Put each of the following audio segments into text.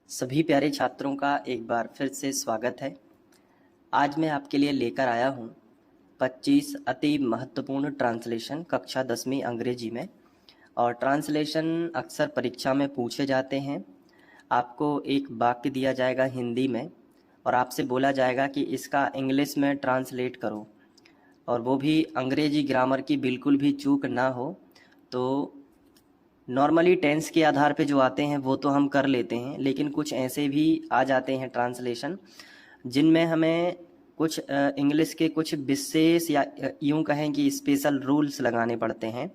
सभी प्यारे छात्रों का एक बार फिर से स्वागत है। आज मैं आपके लिए लेकर आया हूँ 25 अति महत्वपूर्ण ट्रांसलेशन कक्षा 10वीं अंग्रेजी में। और ट्रांसलेशन अक्सर परीक्षा में पूछे जाते हैं। आपको एक वाक्य दिया जाएगा हिंदी में और आपसे बोला जाएगा कि इसका इंग्लिश में ट्रांसलेट करो, और वो भी अंग्रेजी ग्रामर की बिल्कुल भी चूक ना हो। तो नॉर्मली टेंस के आधार पे जो आते हैं वो तो हम कर लेते हैं, लेकिन कुछ ऐसे भी आ जाते हैं ट्रांसलेशन जिनमें हमें कुछ इंग्लिश के कुछ विशेष या यूं कहें कि स्पेशल रूल्स लगाने पड़ते हैं,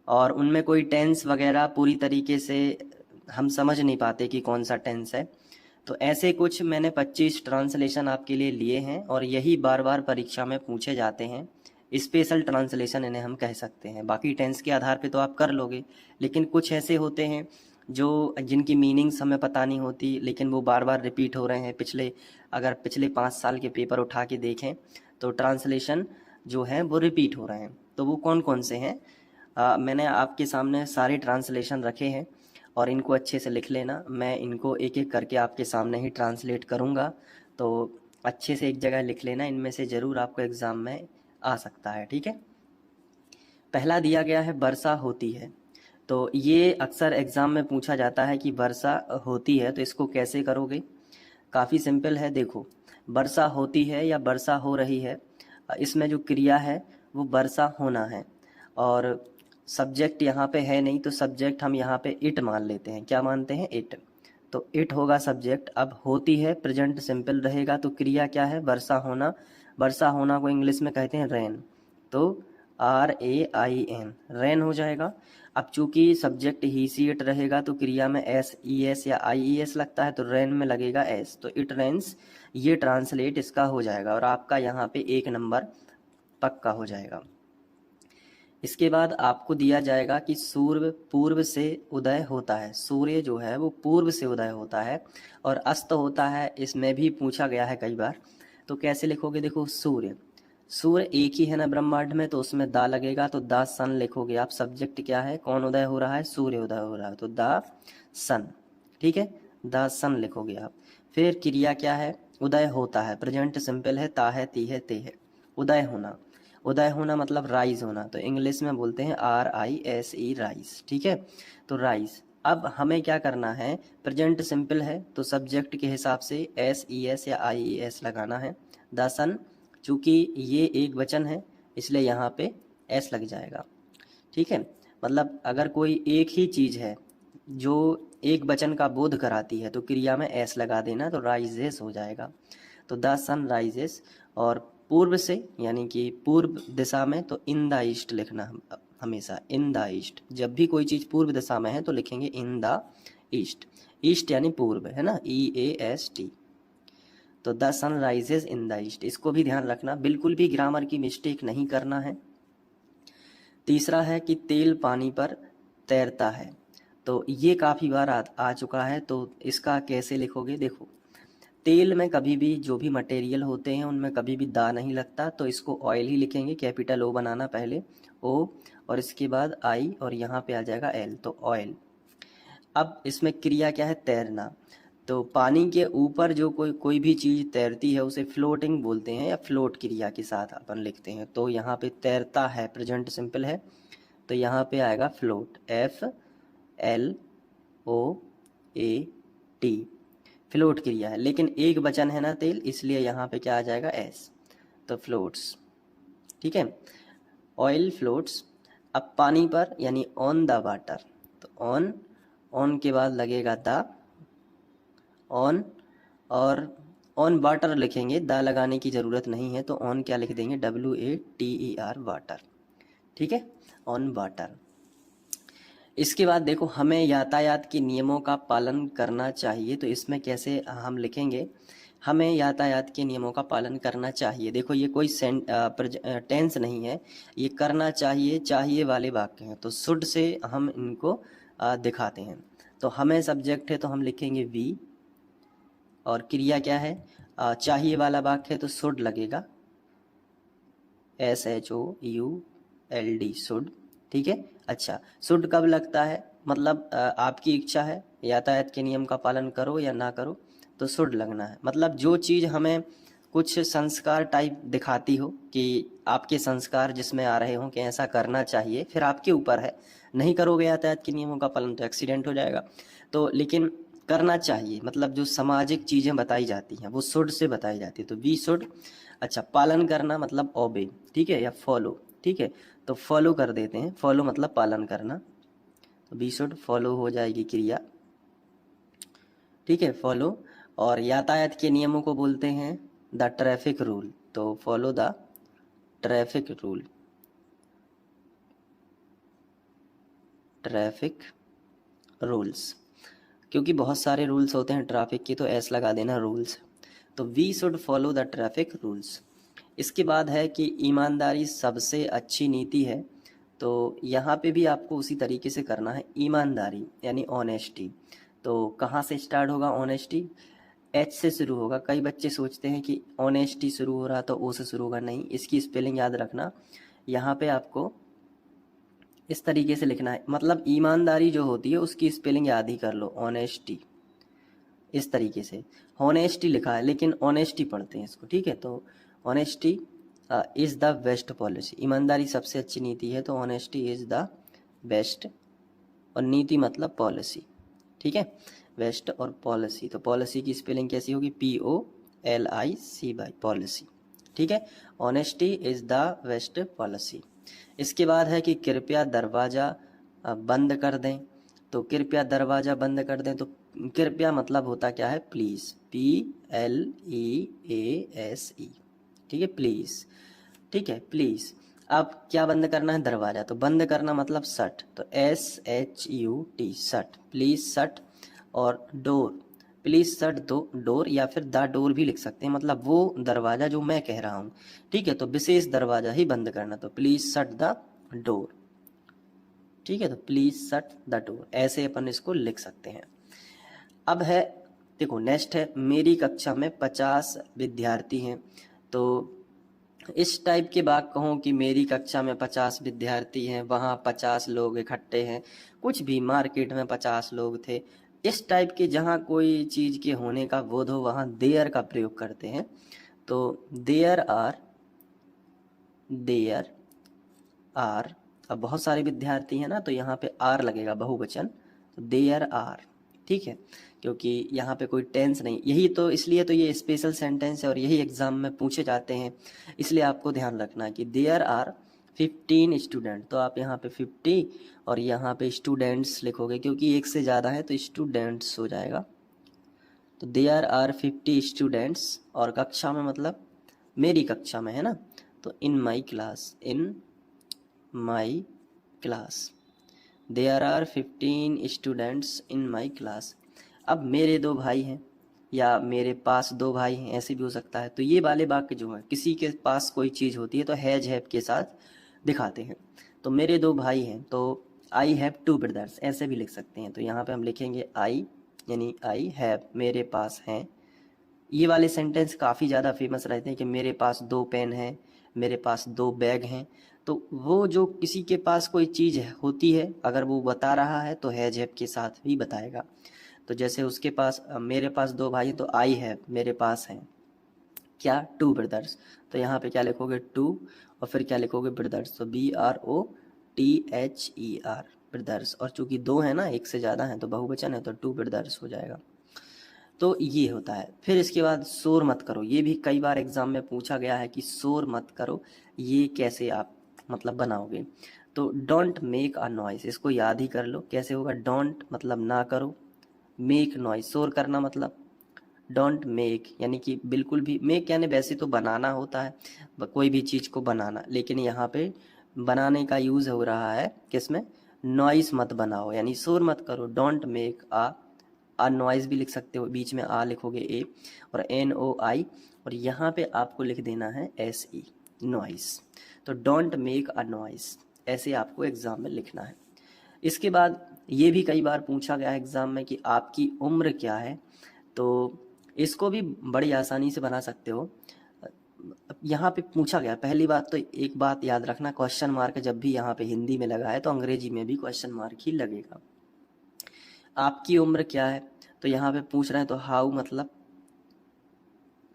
और उनमें कोई टेंस वगैरह पूरी तरीके से हम समझ नहीं पाते कि कौन सा टेंस है। तो ऐसे कुछ मैंने 25 ट्रांसलेशन आपके लिए लिए हैं और यही बार बार परीक्षा में पूछे जाते हैं। स्पेशल ट्रांसलेशन इन्हें हम कह सकते हैं। बाकी टेंस के आधार पे तो आप कर लोगे, लेकिन कुछ ऐसे होते हैं जो जिनकी मीनिंग्स हमें पता नहीं होती, लेकिन वो बार बार रिपीट हो रहे हैं। अगर पिछले 5 साल के पेपर उठा के देखें तो ट्रांसलेशन जो है वो रिपीट हो रहे हैं। तो वो कौन कौन से हैं? मैंने आपके सामने सारे ट्रांसलेशन रखे हैं और इनको अच्छे से लिख लेना। मैं इनको एक एक करके आपके सामने ही ट्रांसलेट करूँगा, तो अच्छे से एक जगह लिख लेना। इनमें से ज़रूर आपको एग्ज़ाम में आ सकता है, ठीक है। पहला दिया गया है वर्षा होती है। तो ये अक्सर एग्ज़ाम में पूछा जाता है कि वर्षा होती है, तो इसको कैसे करोगे? काफ़ी सिंपल है। देखो, वर्षा होती है या वर्षा हो रही है, इसमें जो क्रिया है वो वर्षा होना है, और सब्जेक्ट यहाँ पे है नहीं, तो सब्जेक्ट हम यहाँ पे इट मान लेते हैं। क्या मानते हैं? इट। तो इट होगा सब्जेक्ट। अब होती है प्रेजेंट सिंपल रहेगा, तो क्रिया क्या है? वर्षा होना। वर्षा होना को इंग्लिश में कहते हैं रेन, तो RAIN, रेन हो जाएगा। अब चूंकि सब्जेक्ट ही सी इट रहेगा तो क्रिया में SES या IES लगता है, तो रेन में लगेगा S, तो इट रेन्स। ये ट्रांसलेट इसका हो जाएगा और आपका यहाँ पे 1 नंबर पक्का हो जाएगा। इसके बाद आपको दिया जाएगा कि सूर्य पूर्व से उदय होता है। सूर्य जो है वो पूर्व से उदय होता है और अस्त होता है, इसमें भी पूछा गया है कई बार। तो कैसे लिखोगे? देखो, सूर्य, सूर्य एक ही है ना ब्रह्मांड में, तो उसमें दा लगेगा, तो दा सन लिखोगे आप। सब्जेक्ट क्या है? कौन उदय हो रहा है? सूर्य उदय हो रहा है, तो दा सन, ठीक है। दा सन लिखोगे आप। फिर क्रिया क्या है? उदय होता है, प्रेजेंट सिंपल है, ता है, ती है, ते है। उदय होना, उदय होना मतलब राइज होना, तो इंग्लिश में बोलते हैं RISE, राइज, ठीक है। तो राइज। अब हमें क्या करना है? प्रेजेंट सिंपल है तो सब्जेक्ट के हिसाब से SES या IES लगाना है। द सन, चूंकि ये एक वचन है इसलिए यहाँ पे S लग जाएगा, ठीक है। मतलब अगर कोई एक ही चीज है जो एक वचन का बोध कराती है तो क्रिया में S लगा देना, तो राइजेस हो जाएगा। तो द सन राइजेस। और पूर्व से यानी कि पूर्व दिशा में, तो इन द ईस्ट लिखना हमेशा। इन द ईस्ट, जब भी कोई चीज पूर्व दिशा में है तो लिखेंगे इन द ईस्ट। ईस्ट यानी पूर्व, है ना, EAST। तो the sun rises in the east, इसको भी ध्यान रखना, बिल्कुल भी ग्रामर की मिस्टेक नहीं करना है। तीसरा है कि तेल पानी पर तैरता है। तो ये काफी बार आ चुका है, तो इसका कैसे लिखोगे? देखो, तेल में कभी भी जो भी मटेरियल होते हैं उनमें कभी भी दा नहीं लगता, तो इसको ऑयल ही लिखेंगे। कैपिटल O बनाना पहले, O, और इसके बाद I, और यहाँ पे आ जाएगा L, तो ऑयल। अब इसमें क्रिया क्या है? तैरना। तो पानी के ऊपर जो कोई भी चीज तैरती है उसे फ्लोटिंग बोलते हैं, या फ्लोट क्रिया के साथ अपन लिखते हैं। तो यहाँ पे तैरता है प्रेजेंट सिंपल है, तो यहाँ पे आएगा फ्लोट, FLOAT, फ्लोट क्रिया है। लेकिन एक वचन है ना तेल, इसलिए यहाँ पे क्या आ जाएगा? S, तो फ्लोट्स, ठीक है। Oil floats. अब पानी पर यानी ऑन द वाटर, तो ऑन, ऑन के बाद लगेगा द, ऑन, और ऑन वाटर लिखेंगे, द लगाने की जरूरत नहीं है, तो ऑन क्या लिख देंगे? WATER, वाटर, ठीक है, ऑन वाटर। इसके बाद देखो, हमें यातायात के नियमों का पालन करना चाहिए, तो इसमें कैसे हम लिखेंगे? हमें यातायात के नियमों का पालन करना चाहिए। देखो, ये कोई टेंस नहीं है, ये करना चाहिए, चाहिए वाले वाक्य हैं, तो शुड से हम इनको दिखाते हैं। तो हमें सब्जेक्ट है तो हम लिखेंगे वी, और क्रिया क्या है? चाहिए वाला वाक्य है तो शुड लगेगा, SHOULD, शुड, ठीक है। अच्छा, शुड कब लगता है? मतलब आपकी इच्छा है, यातायात के नियम का पालन करो या ना करो, तो शुड लगना है। मतलब जो चीज़ हमें कुछ संस्कार टाइप दिखाती हो कि आपके संस्कार जिसमें आ रहे हो कि ऐसा करना चाहिए, फिर आपके ऊपर है, नहीं करोगे यातायात के नियमों का पालन तो एक्सीडेंट हो जाएगा। तो लेकिन करना चाहिए, मतलब जो सामाजिक चीज़ें बताई जाती हैं वो शुड से बताई जाती है, तो वी शुड। अच्छा, पालन करना मतलब ओबे, ठीक है, या फॉलो, ठीक है, तो फॉलो कर देते हैं, फॉलो मतलब पालन करना, तो वी शुड फॉलो हो जाएगी क्रिया, ठीक है, फॉलो। और यातायात के नियमों को बोलते हैं द ट्रैफिक रूल, तो follow the traffic rule, traffic rules, क्योंकि बहुत सारे रूल्स होते हैं ट्रैफिक की, तो एस लगा देना रूल्स, तो we should follow the traffic rules. इसके बाद है कि ईमानदारी सबसे अच्छी नीति है, तो यहाँ पे भी आपको उसी तरीके से करना है, ईमानदारी यानी ऑनेस्टी। तो कहाँ से स्टार्ट होगा ऑनेस्टी? एच से शुरू होगा। कई बच्चे सोचते हैं कि ऑनेस्टी शुरू हो रहा तो ओ से शुरू होगा, नहीं, इसकी स्पेलिंग याद रखना। यहाँ पे आपको इस तरीके से लिखना है, मतलब ईमानदारी जो होती है उसकी स्पेलिंग याद ही कर लो, ऑनेस्टी, इस तरीके से। हॉनेस्टी लिखा है लेकिन ऑनेस्टी पढ़ते हैं इसको, ठीक है, तो honesty is the best policy, ईमानदारी सबसे अच्छी नीति है, तो ऑनेस्टी इज़ द बेस्ट, और नीति मतलब पॉलिसी, ठीक है, बेस्ट और पॉलिसी, तो पॉलिसी की स्पेलिंग कैसी होगी? POLIC, पॉलिसी, ठीक है, honesty is the best policy. इसके बाद है कि कृपया दरवाज़ा बंद कर दें, तो कृपया दरवाज़ा बंद कर दें, तो कृपया मतलब होता क्या है? प्लीज़, PLEASE, ठीक है, प्लीज़, ठीक है, प्लीज़। अब क्या बंद करना है? दरवाज़ा, तो बंद करना मतलब शट, तो SHUT, शट, प्लीज़ शट। और डोर, प्लीज़ शट दो डोर, या फिर द डोर भी लिख सकते हैं, मतलब वो दरवाज़ा जो मैं कह रहा हूँ, ठीक है, तो विशेष दरवाज़ा ही बंद करना, तो प्लीज़ शट द डोर, ठीक है, तो प्लीज़ शट द डोर, ऐसे अपन इसको लिख सकते हैं। अब है, देखो नेक्स्ट है, मेरी कक्षा में 50 विद्यार्थी हैं, तो इस टाइप के बात कहूँ कि मेरी कक्षा में 50 विद्यार्थी हैं, वहाँ 50 लोग इकट्ठे हैं, कुछ भी, मार्केट में 50 लोग थे, इस टाइप के जहाँ कोई चीज़ के होने का बोध हो वहाँ देयर का प्रयोग करते हैं, तो देयर आर, अब बहुत सारे विद्यार्थी हैं ना, तो यहाँ पे आर लगेगा, बहुवचन, तो देयर आर, ठीक है, क्योंकि यहाँ पे कोई टेंस नहीं, यही तो, इसलिए तो ये स्पेशल सेंटेंस है और यही एग्जाम में पूछे जाते हैं, इसलिए आपको ध्यान रखना है कि देयर आर 15 स्टूडेंट, तो आप यहाँ पे 50 और यहाँ पे स्टूडेंट्स लिखोगे, क्योंकि एक से ज़्यादा है तो स्टूडेंट्स हो जाएगा, तो देयर आर 50 स्टूडेंट्स, और कक्षा में मतलब मेरी कक्षा में, है ना, तो in my class, in my class, there are 15 students in my class. अब मेरे 2 भाई हैं, या मेरे पास 2 भाई हैं, ऐसे भी हो सकता है, तो ये वाले वाक्य जो है, किसी के पास कोई चीज़ होती है तो हैज हैव के साथ दिखाते हैं, तो मेरे 2 भाई हैं, तो आई हैव 2 ब्रदर्स, ऐसे भी लिख सकते हैं, तो यहाँ पे हम लिखेंगे आई, यानी आई हैव, मेरे पास हैं। ये वाले सेंटेंस काफ़ी ज़्यादा फेमस रहते हैं कि मेरे पास 2 पेन हैं, मेरे पास 2 बैग हैं, तो वो जो किसी के पास कोई चीज़ होती है, अगर वो बता रहा है तो हैज हैव के साथ भी बताएगा, तो जैसे उसके पास, मेरे पास 2 भाई हैं, तो आई हैव, मेरे पास हैं क्या? 2 ब्रदर्स, तो यहाँ पे क्या लिखोगे? 2, और फिर क्या लिखोगे? ब्रदर्स, तो BROTHER, ब्रदर्स, और चूंकि 2 है ना, एक से ज़्यादा है तो बहुवचन है, तो 2 ब्रदर्स हो जाएगा। तो ये होता है। फिर इसके बाद शोर मत करो, ये भी कई बार एग्जाम में पूछा गया है कि शोर मत करो, ये कैसे आप मतलब बनाओगे? तो डोंट मेक अ नॉइस, इसको याद ही कर लो, कैसे होगा? डोंट मतलब ना करो, मेक नॉइस शोर करना, मतलब डोंट मेक यानी कि बिल्कुल भी, मेक यानी वैसे तो बनाना होता है, कोई भी चीज़ को बनाना, लेकिन यहाँ पे बनाने का यूज़ हो रहा है किसमें? नॉइस मत बनाओ, यानी शोर मत करो, डोंट मेक आ नॉइस भी लिख सकते हो, बीच में आ लिखोगे ए, और NOI, और यहाँ पे आपको लिख देना है SE, नॉइस, तो डोंट मेक अ नॉइस, ऐसे आपको एग्ज़ाम में लिखना है। इसके बाद ये भी कई बार पूछा गया है एग्ज़ाम में कि आपकी उम्र क्या है, तो इसको भी बड़ी आसानी से बना सकते हो। यहाँ पे पूछा गया, पहली बात तो एक बात याद रखना, क्वेश्चन मार्क जब भी यहाँ पे हिंदी में लगा है तो अंग्रेजी में भी क्वेश्चन मार्क ही लगेगा, आपकी उम्र क्या है, तो यहाँ पे पूछ रहा है तो हाउ मतलब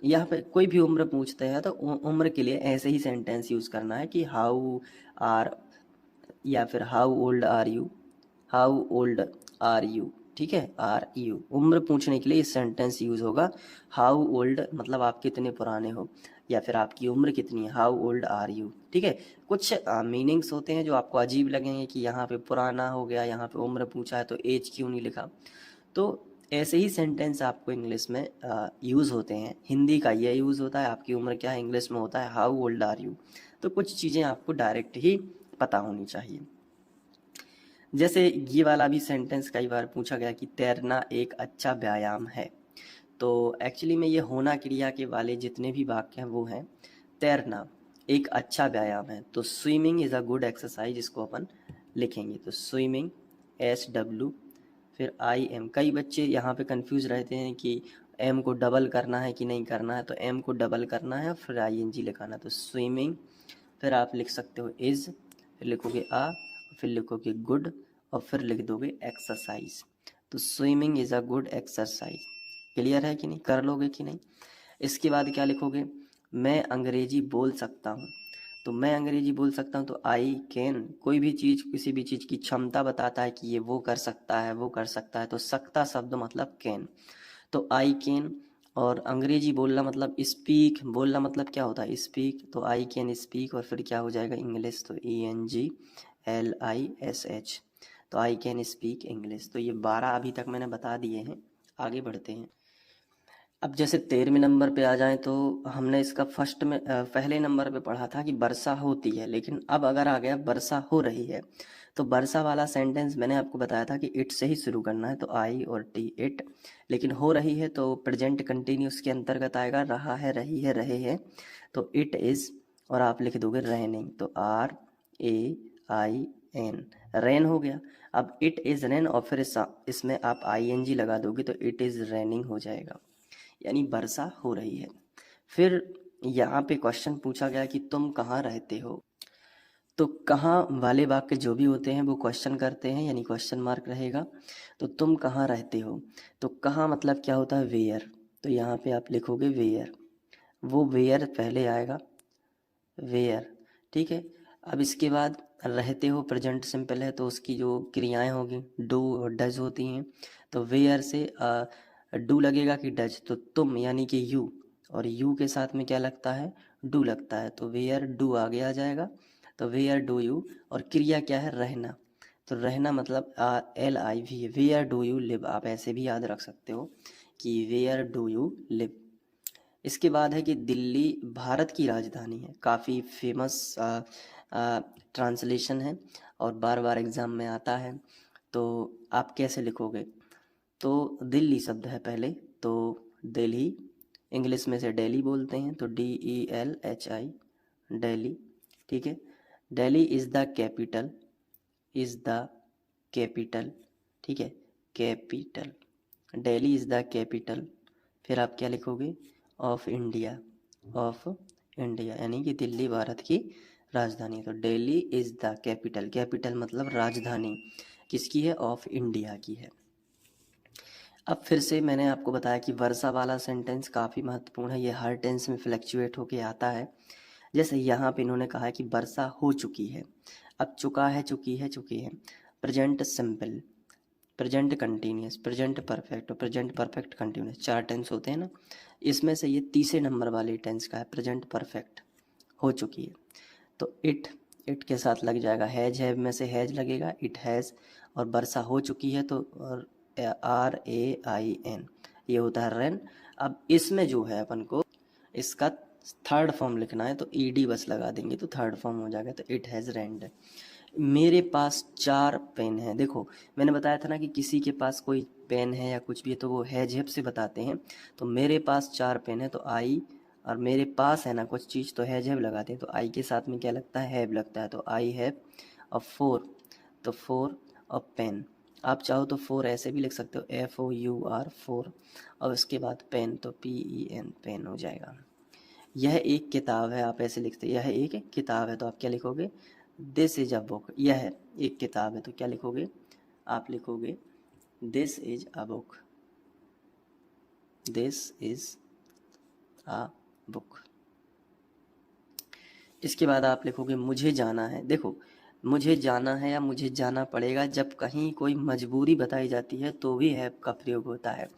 यहाँ पे कोई भी उम्र पूछते हैं तो उम्र के लिए ऐसे ही सेंटेंस यूज़ करना है कि हाउ आर, या फिर how old are you, how old are you. ठीक है, आर यू उम्र पूछने के लिए इस सेंटेंस यूज़ होगा। हाउ ओल्ड मतलब आप कितने पुराने हो, या फिर आपकी उम्र कितनी है, हाउ ओल्ड आर यू। ठीक है, कुछ मीनिंग्स होते हैं जो आपको अजीब लगेंगे कि यहाँ पे पुराना हो गया, यहाँ पे उम्र पूछा है तो एज क्यों नहीं लिखा। तो ऐसे ही सेंटेंस आपको इंग्लिश में यूज़ होते हैं। हिंदी का ये यूज़ होता है आपकी उम्र क्या है, इंग्लिश में होता है हाउ ओल्ड आर यू। तो कुछ चीज़ें आपको डायरेक्ट ही पता होनी चाहिए। जैसे ये वाला भी सेंटेंस कई बार पूछा गया कि तैरना एक अच्छा व्यायाम है। तो एक्चुअली में ये होना क्रिया के वाले जितने भी वाक्य हैं वो हैं तैरना एक अच्छा व्यायाम है। तो swimming is a good exercise, इसको अपन लिखेंगे तो स्विमिंग SW फिर IM। कई बच्चे यहाँ पे कंफ्यूज रहते हैं कि M को डबल करना है कि नहीं करना है, तो M को डबल करना है फिर ING लिखाना। तो स्विमिंग फिर आप लिख सकते हो इज़, फिर लिखोगे फिर लिखोगे गुड और फिर लिख दोगे एक्सरसाइज। तो swimming is a good exercise. Clear है कि नहीं, कर लोगे कि नहीं। इसके बाद क्या लिखोगे, मैं अंग्रेजी बोल सकता हूँ। तो मैं अंग्रेजी बोल सकता हूँ तो आई कैन, कोई भी चीज़ किसी भी चीज़ की क्षमता बताता है कि ये वो कर सकता है वो कर सकता है, तो सकता शब्द मतलब कैन। तो आई कैन, और अंग्रेजी बोलना मतलब स्पीक, बोलना मतलब क्या होता है स्पीक, तो आई कैन स्पीक और फिर क्या हो जाएगा इंग्लिश, तो ENGLISH। तो आई कैन स्पीक इंग्लिश। तो ये 12 अभी तक मैंने बता दिए हैं। आगे बढ़ते हैं। अब जैसे 13वें नंबर पे आ जाएं तो हमने इसका फर्स्ट में पहले नंबर पे पढ़ा था कि वर्षा होती है, लेकिन अब अगर आ गया वर्षा हो रही है, तो वर्षा वाला सेंटेंस मैंने आपको बताया था कि इट से ही शुरू करना है, तो आई और टी इट। लेकिन हो रही है तो प्रेजेंट कंटिन्यूस के अंतर्गत आएगा, रहा है रही है रहे हैं, तो इट इज़ और आप लिख दोगे रेनिंग, तो RAIN रेन हो गया। अब इट इज़ रेन और फिर इसमें आप ING लगा दोगे तो इट इज़ रेनिंग हो जाएगा, यानी वर्षा हो रही है। फिर यहाँ पे क्वेश्चन पूछा गया कि तुम कहाँ रहते हो। तो कहाँ वाले वाक्य जो भी होते हैं वो क्वेश्चन करते हैं, यानी क्वेश्चन मार्क रहेगा। तो तुम कहाँ रहते हो, तो कहाँ मतलब क्या होता है वेयर, तो यहाँ पे आप लिखोगे वेयर, वो वेयर पहले आएगा, वेयर। ठीक है, अब इसके बाद रहते हो प्रेजेंट सिंपल है तो उसकी जो क्रियाएं होगी डू और डज होती हैं। तो वेयर से डू लगेगा कि डज, तो तुम यानी कि यू, और यू के साथ में क्या लगता है डू लगता है, तो वेयर डू आगे आ जाएगा। तो वेयर डू यू, और क्रिया क्या है रहना, तो रहना मतलब LIV है, वेयर डू यू लिव, आप ऐसे भी याद रख सकते हो कि वेयर डू यू लिव। इसके बाद है कि दिल्ली भारत की राजधानी है, काफ़ी फेमस ट्रांसलेशन है और बार बार एग्ज़ाम में आता है। तो आप कैसे लिखोगे, तो दिल्ली शब्द है पहले, तो दिल्ली, इंग्लिश में से दिल्ली बोलते हैं तो DELHI दिल्ली। ठीक है, Delhi is the capital, is the capital. ठीक है, capital, Delhi is the capital. फिर आप क्या लिखोगे ऑफ इंडिया, ऑफ इंडिया यानी कि दिल्ली भारत की राजधानी, तो Delhi is the capital, capital मतलब राजधानी किसकी है ऑफ इंडिया की है। अब फिर से मैंने आपको बताया कि वर्षा वाला सेंटेंस काफ़ी महत्वपूर्ण है, ये हर टेंस में फ्लैक्चुएट होके आता है। जैसे यहाँ पे इन्होंने कहा है कि वर्षा हो चुकी है, अब चुका है चुकी है चुकी है, present simple, present continuous, present perfect और प्रेजेंट परफेक्ट कंटिन्यूस, 4 टेंस होते हैं ना, इसमें से ये तीसरे नंबर वाले टेंस का है प्रेजेंट परफेक्ट, हो चुकी है। तो इट के साथ लग जाएगा हैज, है में से हैज लगेगा, इट हैज़, और वर्षा हो चुकी है तो RAIN, ये होता है रेन। अब इसमें जो है अपन को इसका थर्ड फॉर्म लिखना है तो ED बस लगा देंगे तो थर्ड फॉर्म हो जाएगा, तो इट हैज़ रेन्ड। मेरे पास 4 पेन हैं, देखो मैंने बताया था ना कि किसी के पास कोई पेन है या कुछ भी है तो वो हैज हैव से बताते हैं। तो मेरे पास 4 पेन है तो आई, और मेरे पास है ना कुछ चीज़ तो हैज हैव लगाते हैं, तो आई के साथ में क्या लगता है हैव लगता है, तो आई हैव और 4, तो 4 और पेन, आप चाहो तो 4 ऐसे भी लिख सकते हो FOUR 4, और उसके बाद पेन तो PEN पेन हो जाएगा। यह एक किताब है, आप ऐसे लिखते यह एक किताब है तो आप क्या लिखोगे दिस इज अ बुक, यह एक किताब है तो क्या लिखोगे आप लिखोगे this is a book, this is a book. इसके बाद आप लिखोगे मुझे जाना है। देखो, मुझे जाना है या मुझे जाना पड़ेगा, जब कहीं कोई मजबूरी बताई जाती है तो भी हैव का प्रयोग होता है।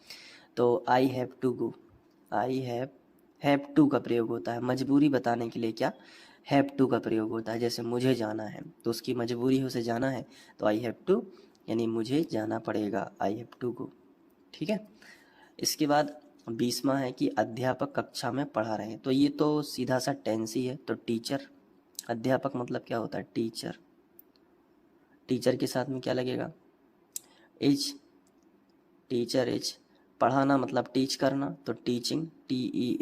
तो I have to go, I have to का प्रयोग होता है। मजबूरी बताने के लिए क्या, हैव टू का प्रयोग होता है। जैसे मुझे जाना है तो उसकी मजबूरी है, उसे जाना है, तो आई हैव टू, यानी मुझे जाना पड़ेगा, आई हैव टू गो। ठीक है। इसके बाद 20वां है कि अध्यापक कक्षा में पढ़ा रहे हैं। तो ये तो सीधा सा टेंस ही है। तो टीचर, अध्यापक मतलब क्या होता है, टीचर। टीचर के साथ में क्या लगेगा, इज, टीचर इज। पढ़ाना मतलब टीच करना, तो teaching, TEACHING,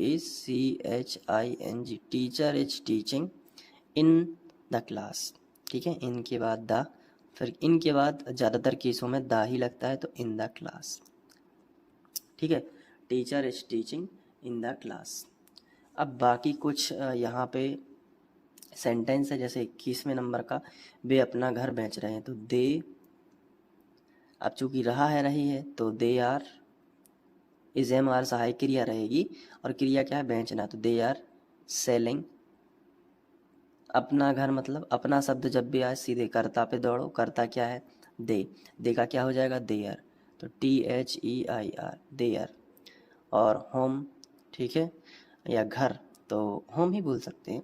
teacher is teaching in the class. ठीक है, इनके बाद द, फिर इनके बाद ज़्यादातर केसों में द ही लगता है, तो इन द क्लास। ठीक है, teacher is teaching in the class. अब बाकी कुछ यहाँ पे सेंटेंस है, जैसे 21वें नंबर का, वे अपना घर बेच रहे हैं। तो दे, अब चूंकि रहा है रही है, तो they are, is am are सहायक क्रिया रहेगी, और क्रिया क्या है, बेचना, तो दे आर सेलिंग। अपना घर मतलब अपना शब्द जब भी आए सीधे कर्ता पे दौड़ो। कर्ता क्या है, दे का क्या हो जाएगा, देयर, तो THEIR, देयर। और होम, ठीक है, या घर, तो होम ही बोल सकते हैं,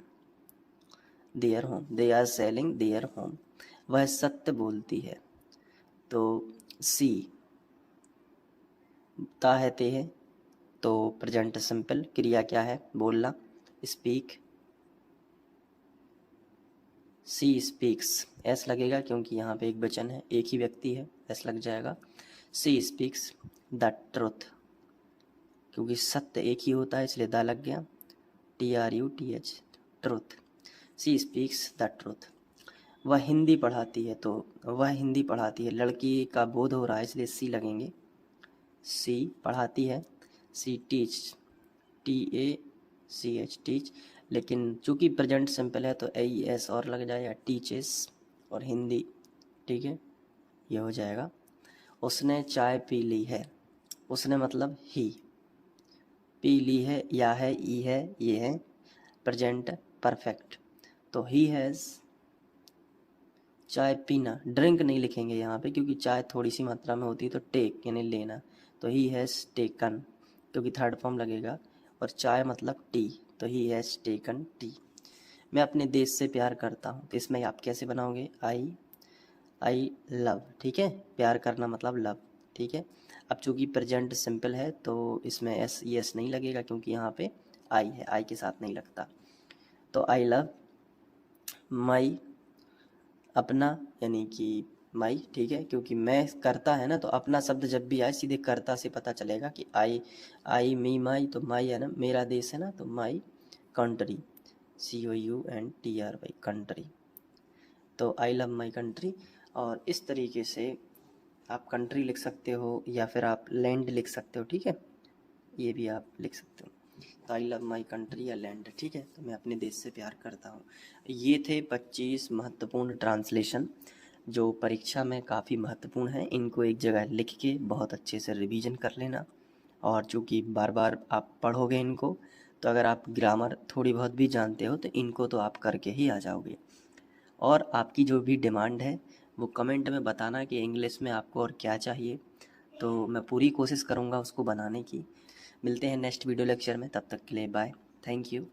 their home, they are selling their home. वह सत्य बोलती है। तो सी, ता है ते है, तो प्रेजेंट सिंपल, क्रिया क्या है, बोलना, स्पीक, सी स्पीक्स, एस लगेगा क्योंकि यहाँ पे एक वचन है, एक ही व्यक्ति है, एस लग जाएगा। सी स्पीक्स द ट्रुथ, क्योंकि सत्य एक ही होता है इसलिए द लग गया, TRUTH, truth. She speaks the truth. वह हिंदी पढ़ाती है, तो वह हिंदी पढ़ाती है, लड़की का बोध हो रहा है इसलिए सी लगेंगे, सी पढ़ाती है। सी टीच, TACH, टीच, लेकिन चूंकि प्रेजेंट सिंपल है तो AES और लग जाएगा, टीचेस, और हिंदी। ठीक है, ये हो जाएगा। उसने चाय पी ली है, उसने मतलब ही, पी ली है, या है, ई है, ये है, प्रेजेंट परफेक्ट, तो ही हैज़, चाय पीना, ड्रिंक नहीं लिखेंगे यहाँ पे क्योंकि चाय थोड़ी सी मात्रा में होती है, तो टेक यानी लेना, तो ही हैज़ टेकन, क्योंकि थर्ड फॉर्म लगेगा, और चाय मतलब टी, तो ही हैज़ टेकन टी। मैं अपने देश से प्यार करता हूँ, तो इसमें आप कैसे बनाओगे, आई लव। ठीक है, प्यार करना मतलब लव। ठीक है, अब चूंकि प्रेजेंट सिंपल है तो इसमें एस नहीं लगेगा क्योंकि यहाँ पे आई है, आई के साथ नहीं लगता। तो आई लव माई, अपना यानी कि माई, ठीक है, क्योंकि मैं करता है ना, तो अपना शब्द जब भी आए सीधे करता से पता चलेगा कि आई मी माई, तो माई है ना, मेरा देश है ना, तो माई कंट्री, COUNTRY, कंट्री। तो आई लव माई कंट्री। और इस तरीके से आप कंट्री लिख सकते हो या फिर आप लैंड लिख सकते हो। ठीक है, ये भी आप लिख सकते हो, तो आई लव माई कंट्री या लैंड। ठीक है, तो मैं अपने देश से प्यार करता हूँ। ये थे 25 महत्वपूर्ण ट्रांसलेशन जो परीक्षा में काफ़ी महत्वपूर्ण है। इनको एक जगह लिख के बहुत अच्छे से रिवीजन कर लेना, और चूँकि बार बार आप पढ़ोगे इनको, तो अगर आप ग्रामर थोड़ी बहुत भी जानते हो तो इनको तो आप करके ही आ जाओगे। और आपकी जो भी डिमांड है वो कमेंट में बताना कि इंग्लिश में आपको और क्या चाहिए, तो मैं पूरी कोशिश करूँगा उसको बनाने की। मिलते हैं नेक्स्ट वीडियो लेक्चर में, तब तक के लिए बाय, थैंक यू।